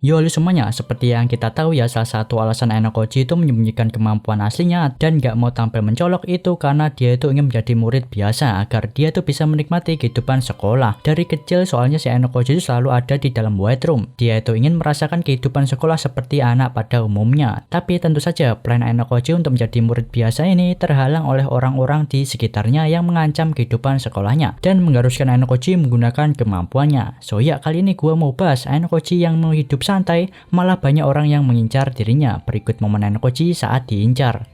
Yo halo semuanya, seperti yang kita tahu ya, salah satu alasan Ainokoji itu menyembunyikan kemampuan aslinya dan gak mau tampil mencolok itu karena dia itu ingin menjadi murid biasa agar dia itu bisa menikmati kehidupan sekolah. Dari kecil soalnya si Ainokoji itu selalu ada di dalam white room. Dia itu ingin merasakan kehidupan sekolah seperti anak pada umumnya. Tapi tentu saja plan Ainokoji untuk menjadi murid biasa ini terhalang oleh orang-orang di sekitarnya yang mengancam kehidupan sekolahnya dan mengharuskan Ainokoji menggunakan kemampuannya. So ya, kali ini gua mau bahas Ainokoji yang mau hidup santai, malah banyak orang yang mengincar dirinya. Berikut momen Ainokoji saat diincar.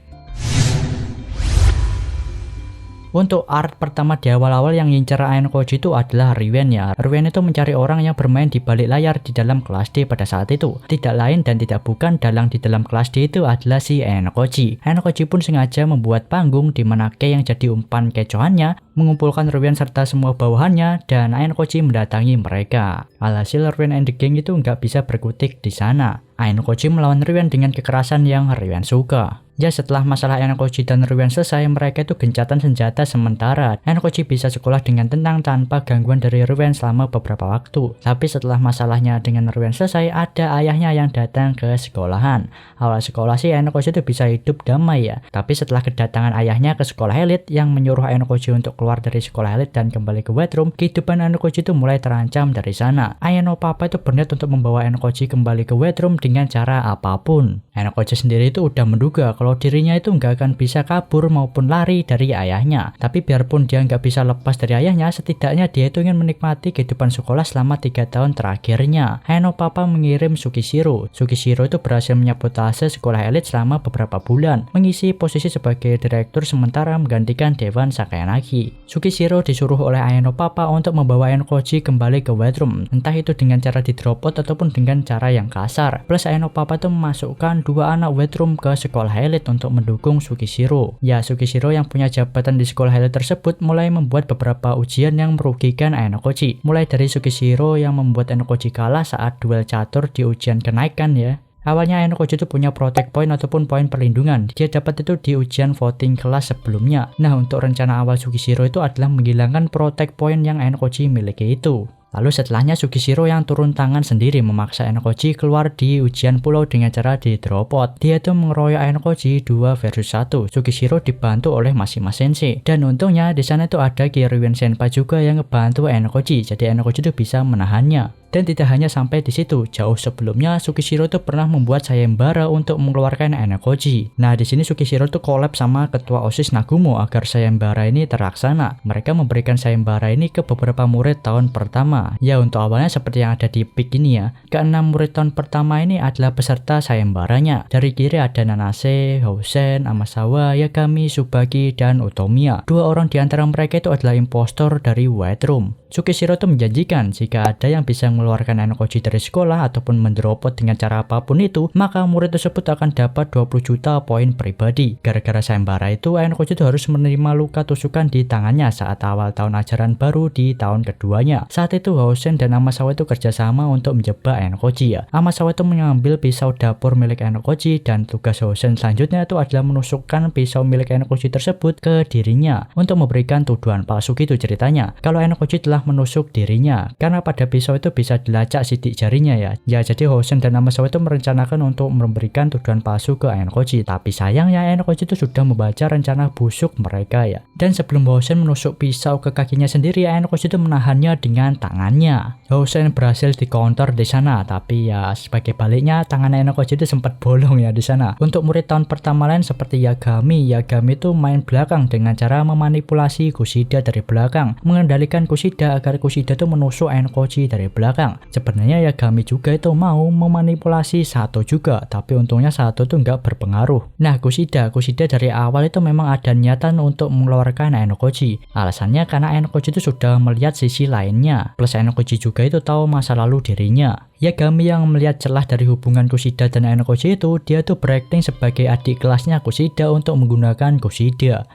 Untuk art pertama di awal-awal yang ngincar Ainokoji itu adalah Riwen ya. Riwen itu mencari orang yang bermain di balik layar di dalam kelas D pada saat itu. Tidak lain dan tidak bukan dalang di dalam kelas D itu adalah si Ainokoji. Ainokoji pun sengaja membuat panggung di mana Kei yang jadi umpan kecohannya mengumpulkan Riwen serta semua bawahannya dan Ainokoji mendatangi mereka. Alhasil Riwen and the gang itu nggak bisa berkutik di sana. Ainokoji melawan Riwen dengan kekerasan yang Riwen suka. Ya, setelah masalah Ainokoji dan Riwen selesai, mereka itu gencatan senjata sementara. Ainokoji bisa sekolah dengan tenang tanpa gangguan dari Riwen selama beberapa waktu. Tapi setelah masalahnya dengan Riwen selesai, ada ayahnya yang datang ke sekolahan. Awal sekolah sih Ainokoji itu bisa hidup damai ya. Tapi setelah kedatangan ayahnya ke sekolah elit yang menyuruh Ainokoji untuk keluar dari sekolah elit dan kembali ke white room, kehidupan Ainokoji itu mulai terancam dari sana. Ayano Papa itu berniat untuk membawa Ainokoji kembali ke white room dengan cara apapun. Ainokoji sendiri itu udah menduga kalau dirinya itu nggak akan bisa kabur maupun lari dari ayahnya. Tapi biarpun dia nggak bisa lepas dari ayahnya, setidaknya dia itu ingin menikmati kehidupan sekolah selama 3 tahun terakhirnya. Ayano Papa mengirim Sukishiro. Sukishiro itu berhasil menyabotase sekolah elit selama beberapa bulan, mengisi posisi sebagai direktur sementara menggantikan Dewan Sakayanagi. Sukishiro disuruh oleh Ayano Papa untuk membawa Ainokoji kembali ke white room, entah itu dengan cara di drop out ataupun dengan cara yang kasar. Plus Ayano Papa itu memasukkan 2 anak white room ke sekolah elit untuk mendukung Sukishiro. Ya, Sukishiro yang punya jabatan di sekolah elit tersebut mulai membuat beberapa ujian yang merugikan Ainokoji. Mulai dari Sukishiro yang membuat Ainokoji kalah saat duel catur di ujian kenaikan ya. Awalnya Ainokoji itu punya protect point ataupun poin perlindungan. Dia dapat itu di ujian voting kelas sebelumnya. Nah, untuk rencana awal Sukishiro itu adalah menghilangkan protect point yang Ainokoji miliki itu. Lalu setelahnya Sukishiro yang turun tangan sendiri memaksa Ainokoji keluar di ujian pulau dengan cara di drop out. Dia itu mengeroyok Ainokoji 2 versus 1. Sukishiro dibantu oleh Mashima Sensei. Dan untungnya di sana itu ada Kiriwen Senpai juga yang ngebantu Ainokoji. Jadi Ainokoji itu bisa menahannya. Dan tidak hanya sampai di situ, jauh sebelumnya Sukishiro itu pernah membuat sayembara untuk mengeluarkan Ainokoji. Nah, di sini Sukishiro itu collab sama ketua OSIS Nagumo agar sayembara ini terlaksana. Mereka memberikan sayembara ini ke beberapa murid tahun pertama. Ya, untuk awalnya seperti yang ada di pic ini ya. Keenam murid tahun pertama ini adalah peserta sayembaranya. Dari kiri ada Nanase, Housen, Amasawa, Yagami, Tsubaki, dan Otomiya. 2 orang di antara mereka itu adalah impostor dari white room. Sukishiro itu menjanjikan jika ada yang bisa mengeluarkan Ainokoji dari sekolah ataupun mendropot dengan cara apapun itu, maka murid tersebut akan dapat 20 juta poin pribadi. Gara-gara sayembara itu, Ainokoji itu harus menerima luka tusukan di tangannya saat awal tahun ajaran baru di tahun keduanya. Saat itu Housen dan Amasawa itu kerjasama untuk menjebak Ainokoji ya. Amasawa itu mengambil pisau dapur milik Ainokoji dan tugas Housen selanjutnya itu adalah menusukkan pisau milik Ainokoji tersebut ke dirinya untuk memberikan tuduhan palsu gitu ceritanya. Kalau Ainokoji telah menusuk dirinya karena pada pisau itu bisa dilacak sidik jarinya ya. Ya, jadi Housen dan Amasawa itu merencanakan untuk memberikan tuduhan palsu ke Ainokoji. Tapi sayangnya Ainokoji itu sudah membaca rencana busuk mereka ya. Dan sebelum Housen menusuk pisau ke kakinya sendiri, Ainokoji itu menahannya dengan tangannya. Housen berhasil di counter di sana, tapi ya sebagai baliknya tangan Ainokoji itu sempat bolong ya di sana. Untuk murid tahun pertama lain seperti Yagami itu main belakang dengan cara memanipulasi Kushida dari belakang, mengendalikan Kushida agar Kushida itu menusuk Ainokoji dari belakang. Sebenarnya Yagami juga itu mau memanipulasi Sato juga, tapi untungnya Sato itu nggak berpengaruh. Nah, Kushida dari awal itu memang ada niatan untuk mengeluarkan Ainokoji. Alasannya karena Ainokoji itu sudah melihat sisi lainnya. Plus Ainokoji juga itu tahu masa lalu dirinya. Yagami yang melihat celah dari hubungan Kushida dan Ainokoji itu, dia tuh berakting sebagai adik kelasnya Kushida untuk menggunakan Kushida.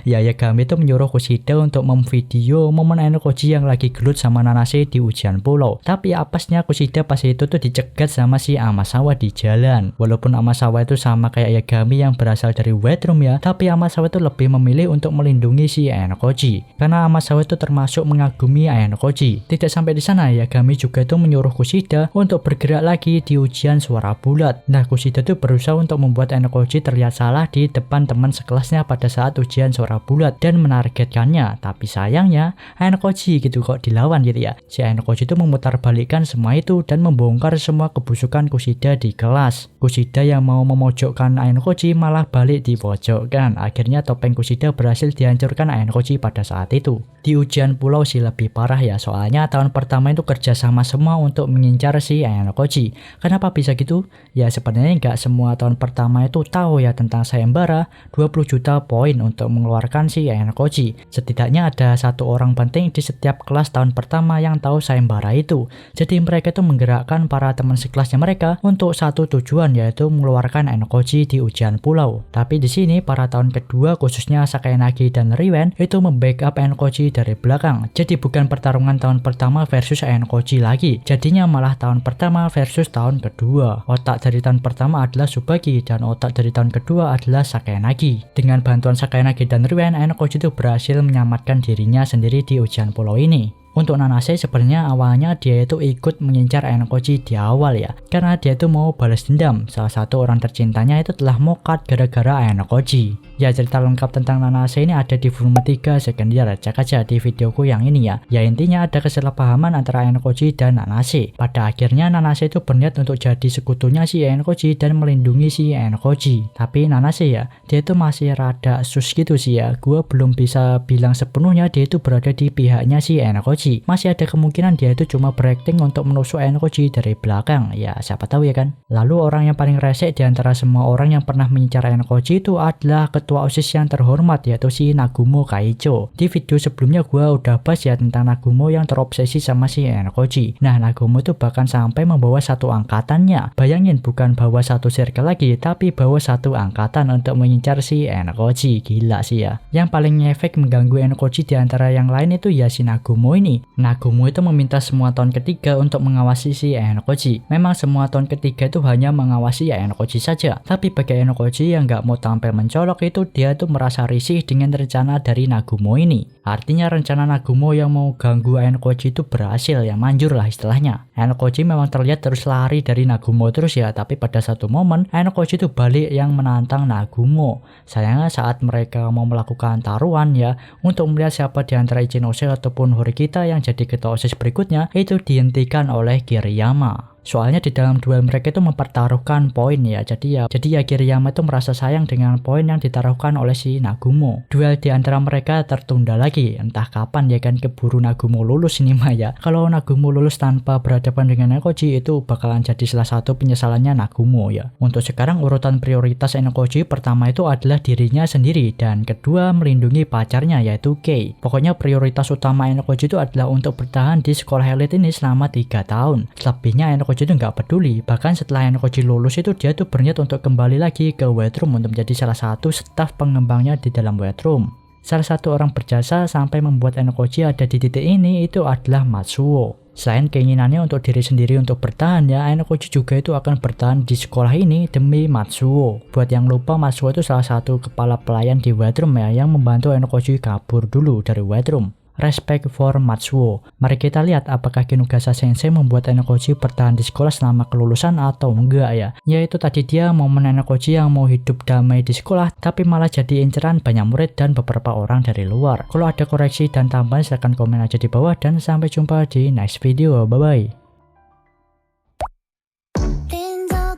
Ya, Yagami itu menyuruh Kushida untuk memvideo momen Ainokoji yang lagi gelut sama Nanase di ujian pulau. Tapi apesnya Kushida pas itu tuh dicegat sama si Amasawa di jalan. Walaupun Amasawa itu sama kayak Yagami yang berasal dari white room ya, tapi Amasawa itu lebih memilih untuk melindungi si Ainokoji. Karena Amasawa itu termasuk mengagumi Ainokoji. Tidak sampai di sana, Yagami juga itu menyuruh Kushida untuk bergerak lagi di ujian suara bulat. Nah, Kushida tuh berusaha untuk membuat Enokoji terlihat salah di depan teman sekelasnya pada saat ujian suara bulat dan menargetkannya. Tapi sayangnya Enokoji gitu kok dilawan gitu ya. Si Enokoji itu memutarbalikkan semua itu dan membongkar semua kebusukan Kushida di kelas. Kushida yang mau memojokkan Enokoji malah balik dipojokkan. Akhirnya topeng Kushida berhasil dihancurkan Enokoji pada saat itu. Di ujian pulau sih lebih parah ya, soalnya tahun pertama itu kerjasama semua untuk mengincar si Enokoji. Kenapa bisa gitu? Ya sebenarnya nggak semua tahun pertama itu tahu ya tentang sayembara 20 juta poin untuk mengeluarkan si Enokoji. Setidaknya ada satu orang penting di setiap kelas tahun pertama yang tahu sayembara itu. Jadi mereka itu menggerakkan para teman sekelasnya mereka untuk satu tujuan, yaitu mengeluarkan Enokoji di ujian pulau. Tapi di sini para tahun kedua khususnya Sakayanagi dan Riwen itu membackup Enokoji dari belakang. Jadi bukan pertarungan tahun pertama versus Enokoji lagi. Jadinya malah tahun pertama versus tahun kedua. Otak dari tahun pertama adalah Tsubaki dan otak dari tahun kedua adalah Sakayanagi. Dengan bantuan Sakayanagi dan Riwen, Enokoji itu berhasil menyelamatkan dirinya sendiri di ujian pulau ini. Untuk Nanase sebenarnya awalnya dia itu ikut mengincar Enokoji di awal ya, karena dia itu mau balas dendam. Salah satu orang tercintanya itu telah mokat gara-gara Enokoji. Ya cerita lengkap tentang Nanase ini ada di volume 3 second year, cek aja di videoku yang ini ya. Ya intinya ada kesalahpahaman antara Enokoji dan Nanase. Pada akhirnya Nanase itu berniat untuk jadi sekutunya si Enokoji dan melindungi si Enokoji. Tapi Nanase ya, dia itu masih rada sus gitu sih ya. Gua belum bisa bilang sepenuhnya dia itu berada di pihaknya si Enokoji. Masih ada kemungkinan dia itu cuma berakting untuk menusuk Enokoji dari belakang. Ya siapa tahu ya kan. Lalu orang yang paling resek di antara semua orang yang pernah mengincar Enokoji itu adalah ketua OSIS yang terhormat, yaitu si Nagumo Kaicho. Di video sebelumnya gua udah bahas ya tentang Nagumo yang terobsesi sama si Enokoji. Nah Nagumo itu bahkan sampai membawa satu angkatannya. Bayangin, bukan bawa satu circle lagi, tapi bawa satu angkatan untuk mengincar si Enokoji. Gila sih ya. Yang paling ngefek mengganggu Enokoji di antara yang lain itu ya si Nagumo ini. Nagumo itu meminta semua tahun ketiga untuk mengawasi si Enokoji. Memang semua tahun ketiga itu hanya mengawasi Enokoji saja. Tapi bagi Enokoji yang nggak mau tampil mencolok itu dia tuh merasa risih dengan rencana dari Nagumo ini. Artinya rencana Nagumo yang mau ganggu Enokoji itu berhasil ya, manjur lah istilahnya. Enokoji memang terlihat terus lari dari Nagumo terus ya, tapi pada satu momen Enokoji itu balik yang menantang Nagumo. Sayangnya saat mereka mau melakukan taruhan ya untuk melihat siapa di antara Ichinose ataupun Horikita yang jadi ketua OSIS berikutnya, itu dihentikan oleh Kiriyama. Soalnya di dalam duel mereka itu mempertaruhkan poin ya. Jadi ya Kiriyama itu merasa sayang dengan poin yang ditaruhkan oleh si Nagumo. Duel di antara mereka tertunda lagi. Entah kapan ya kan, keburu Nagumo lulus ini mah ya. Kalau Nagumo lulus tanpa berhadapan dengan Enokoji itu bakalan jadi salah satu penyesalannya Nagumo ya. Untuk sekarang urutan prioritas Enokoji pertama itu adalah dirinya sendiri dan kedua melindungi pacarnya yaitu Kei. Pokoknya prioritas utama Enokoji itu adalah untuk bertahan di sekolah elit ini selama 3 tahun. Selebihnya Enokoji itu nggak peduli. Bahkan setelah Enokoji lulus itu dia tuh berniat untuk kembali lagi ke White Room untuk menjadi salah satu staf pengembangnya di dalam White Room. Salah satu orang berjasa sampai membuat Enokoji ada di titik ini itu adalah Matsuo. Selain keinginannya untuk diri sendiri untuk bertahan ya, Enokoji juga itu akan bertahan di sekolah ini demi Matsuo. Buat yang lupa, Matsuo itu salah satu kepala pelayan di White Room ya, yang membantu Enokoji kabur dulu dari White Room. Respect for Matsuo. Mari kita lihat apakah Kinugasa Sensei membuat Enokoji bertahan di sekolah selama kelulusan atau enggak ya. Yaitu tadi dia momen Enokoji yang mau hidup damai di sekolah tapi malah jadi inceran banyak murid dan beberapa orang dari luar. Kalau ada koreksi dan tambahan silahkan komen aja di bawah dan sampai jumpa di next video. Bye bye.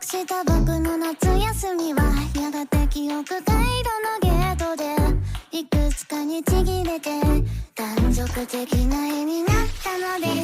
した僕の夏休みはやがて記憶回路のゲートでいくつかにちぎれて断続的な絵になったのです